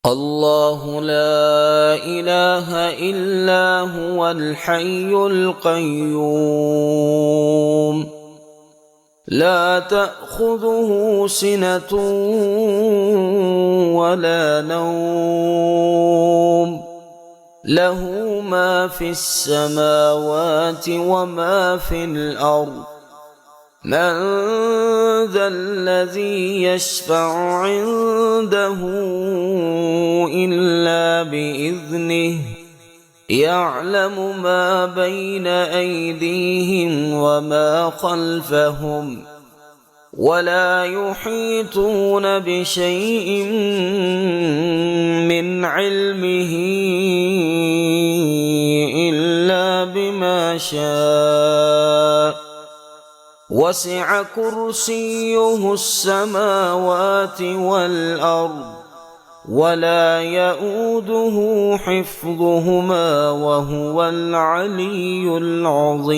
الله لا إله إلا هو الحي القيوم لا تأخذه سنة ولا نوم له ما في السماوات وما في الأرض من ذا الذي يشفع عنده إلا بإذنه يعلم ما بين أيديهم وما خلفهم ولا يحيطون بشيء من علمه إلا بما شاء وسع كرسيه السماوات والأرض ولا يؤوده حفظهما وهو العلي العظيم.